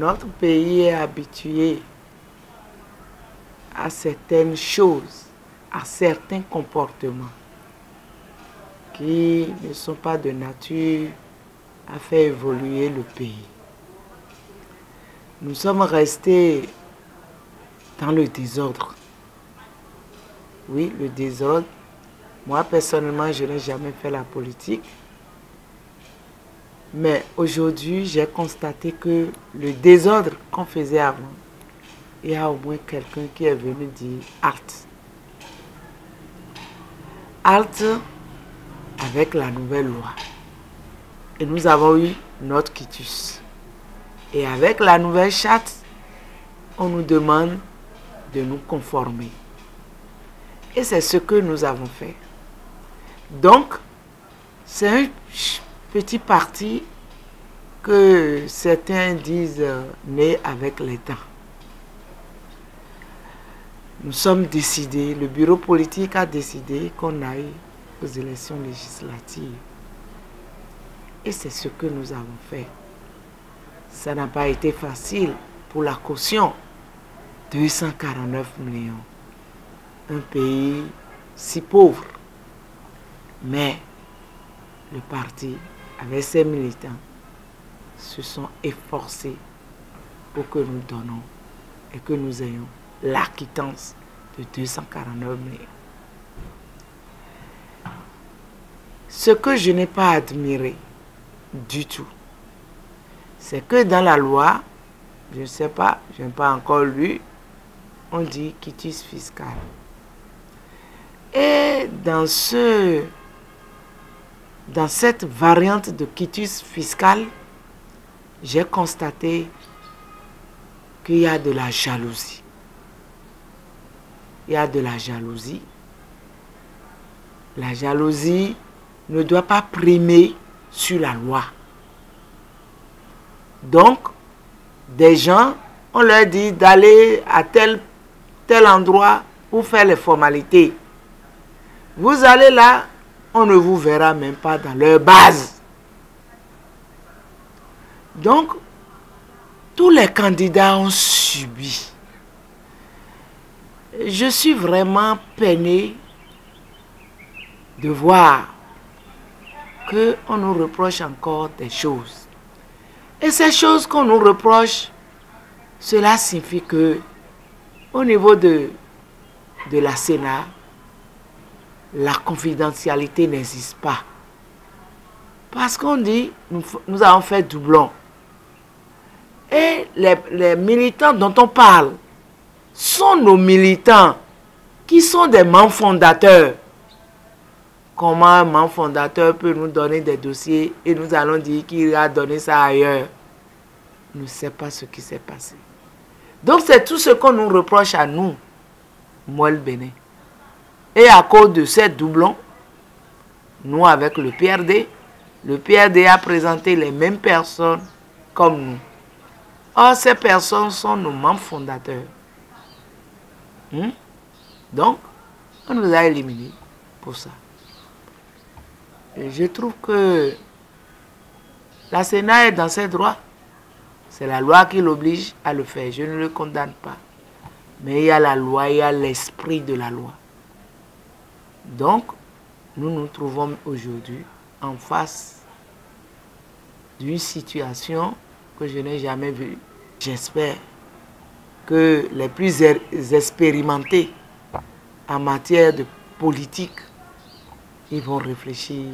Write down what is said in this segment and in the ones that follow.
Notre pays est habitué à certaines choses, à certains comportements qui ne sont pas de nature à faire évoluer le pays. Nous sommes restés dans le désordre. Oui, le désordre. Moi, personnellement, je n'ai jamais fait la politique. Mais aujourd'hui, j'ai constaté que le désordre qu'on faisait avant, il y a au moins quelqu'un qui est venu dire halte. Halte avec la nouvelle loi. Et nous avons eu notre quitus. Et avec la nouvelle charte, on nous demande de nous conformer. Et c'est ce que nous avons fait. Donc, c'est un petit parti que certains disent né avec les temps. Nous sommes décidés, le bureau politique a décidé qu'on aille aux élections législatives. Et c'est ce que nous avons fait. Ça n'a pas été facile pour la caution. 249 millions. Un pays si pauvre. Mais le parti, avec ses militants, se sont efforcés pour que nous donnons et que nous ayons la quittance de 249 millions. Ce que je n'ai pas admiré du tout, c'est que dans la loi, je ne sais pas, je n'ai pas encore lu, on dit quitus fiscal. Et dans cette variante de quitus fiscal, j'ai constaté qu'il y a de la jalousie. Il y a de la jalousie. La jalousie ne doit pas primer sur la loi. Donc, des gens, on leur dit d'aller à tel endroit pour faire les formalités. Vous allez là, on ne vous verra même pas dans leur base. Donc, tous les candidats ont subi. Je suis vraiment peiné de voir qu'on nous reproche encore des choses. Et ces choses qu'on nous reproche, cela signifie que au niveau de la Sénat, la confidentialité n'existe pas. Parce qu'on dit, nous avons fait doublon. Et les militants dont on parle sont nos militants qui sont des membres fondateurs. Comment un membre fondateur peut nous donner des dossiers et nous allons dire qu'il a donné ça ailleurs? On ne sait pas ce qui s'est passé. Donc c'est tout ce qu'on nous reproche à nous, Moelle Bénin. Et à cause de ces doublons, nous avec le PRD a présenté les mêmes personnes comme nous. Or, ces personnes sont nos membres fondateurs. Donc, on nous a éliminés pour ça. Et je trouve que la Sénat est dans ses droits. C'est la loi qui l'oblige à le faire. Je ne le condamne pas. Mais il y a la loi, il y a l'esprit de la loi. Donc, nous nous trouvons aujourd'hui en face d'une situation que je n'ai jamais vue. J'espère que les plus expérimentés en matière de politique, ils vont réfléchir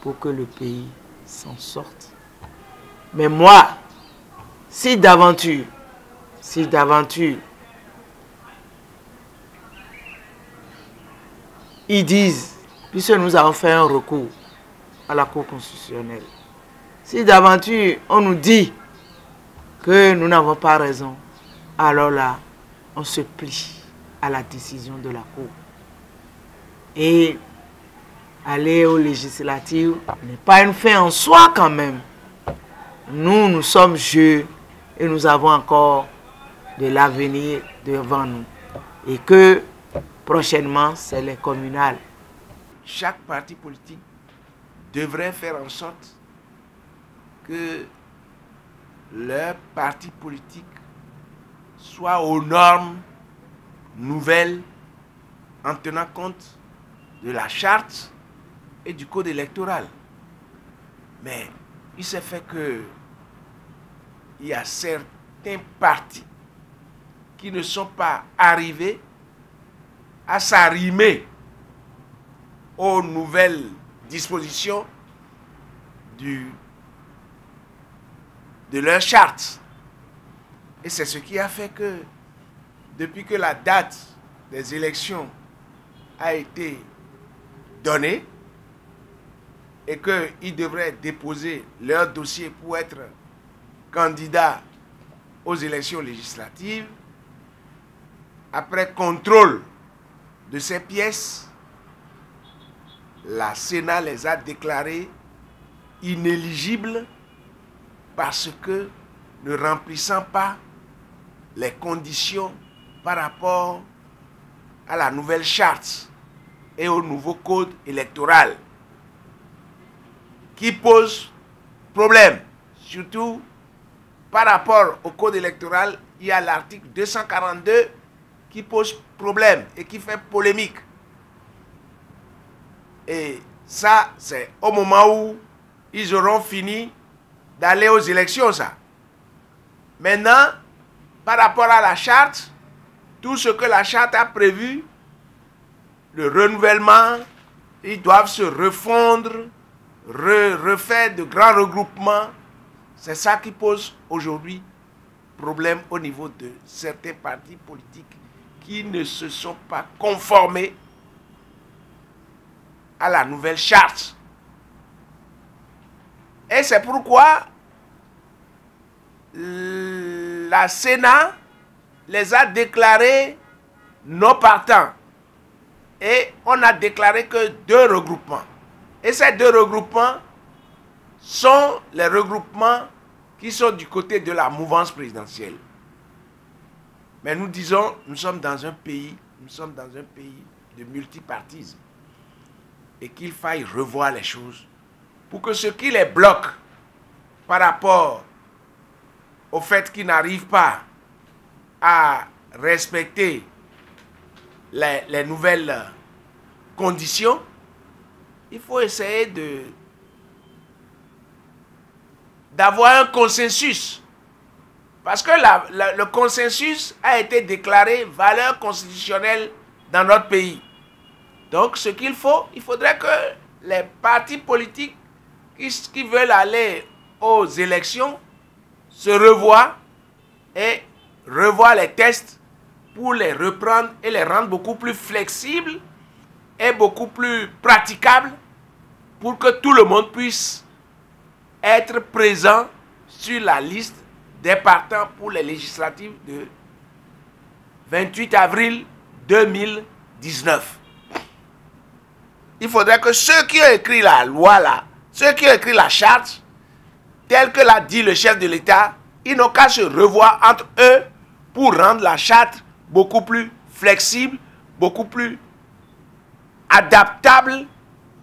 pour que le pays s'en sorte. Mais moi, si d'aventure, ils disent, puisque nous avons fait un recours à la Cour constitutionnelle, si d'aventure on nous dit que nous n'avons pas raison, alors là, on se plie à la décision de la Cour. Et aller aux législatives n'est pas une fin en soi quand même. Nous sommes jeunes et nous avons encore de l'avenir devant nous. Et que prochainement, c'est les communales. Chaque parti politique devrait faire en sorte que leur parti politique soit aux normes nouvelles en tenant compte de la charte et du code électoral. Mais il s'est fait que il y a certains partis qui ne sont pas arrivés à s'arrimer aux nouvelles dispositions de leur charte. Et c'est ce qui a fait que, depuis que la date des élections a été donnée et qu'ils devraient déposer leur dossier pour être candidats aux élections législatives, après contrôle de ces pièces, la Sénat les a déclarés inéligibles parce que ne remplissant pas les conditions par rapport à la nouvelle charte et au nouveau code électoral qui pose problème. Surtout par rapport au code électoral, il y a l'article 242 qui pose problème et qui fait polémique. Et ça, c'est au moment où ils auront fini d'aller aux élections, ça. Maintenant, par rapport à la charte, tout ce que la charte a prévu, le renouvellement, ils doivent se refondre, refaire de grands regroupements. C'est ça qui pose aujourd'hui problème au niveau de certains partis politiques qui ne se sont pas conformés à la nouvelle charte. Et c'est pourquoi la Sénat les a déclarés non partants. Et on a déclaré que 2 regroupements. Et ces 2 regroupements sont les regroupements qui sont du côté de la mouvance présidentielle. Mais nous disons, nous sommes dans un pays de multipartisme. Et qu'il faille revoir les choses pour que ce qui les bloque par rapport au fait qu'ils n'arrivent pas à respecter les nouvelles conditions, il faut essayer d'avoir un consensus. Parce que le consensus a été déclaré valeur constitutionnelle dans notre pays. Donc, ce qu'il faut, il faudrait que les partis politiques qui veulent aller aux élections se revoient et revoient les tests pour les reprendre et les rendre beaucoup plus flexibles et beaucoup plus praticables pour que tout le monde puisse être présent sur la liste des partants pour les législatives de 28 avril 2019. Il faudrait que ceux qui ont écrit la loi là, ceux qui ont écrit la charte, telle que l'a dit le chef de l'État, ils n'ont qu'à se revoir entre eux pour rendre la charte beaucoup plus flexible, beaucoup plus adaptable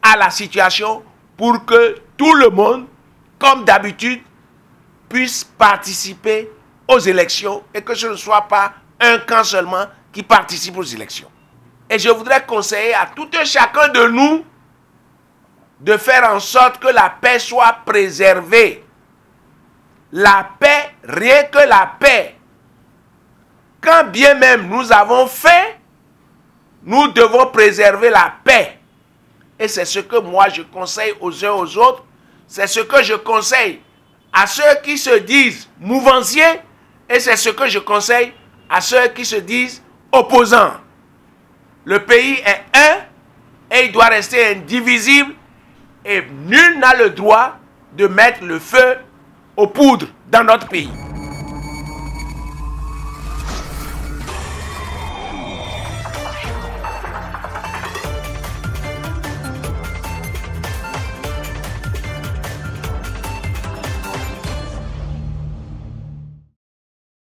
à la situation pour que tout le monde, comme d'habitude, puisse participer aux élections et que ce ne soit pas un camp seulement qui participe aux élections. Et je voudrais conseiller à tout un chacun de nous de faire en sorte que la paix soit préservée. La paix, rien que la paix. Quand bien même nous avons faim, nous devons préserver la paix. Et c'est ce que moi je conseille aux uns aux autres. C'est ce que je conseille à ceux qui se disent mouvanciers. Et c'est ce que je conseille à ceux qui se disent opposants. Le pays est un et il doit rester indivisible. Et nul n'a le droit de mettre le feu aux poudres dans notre pays.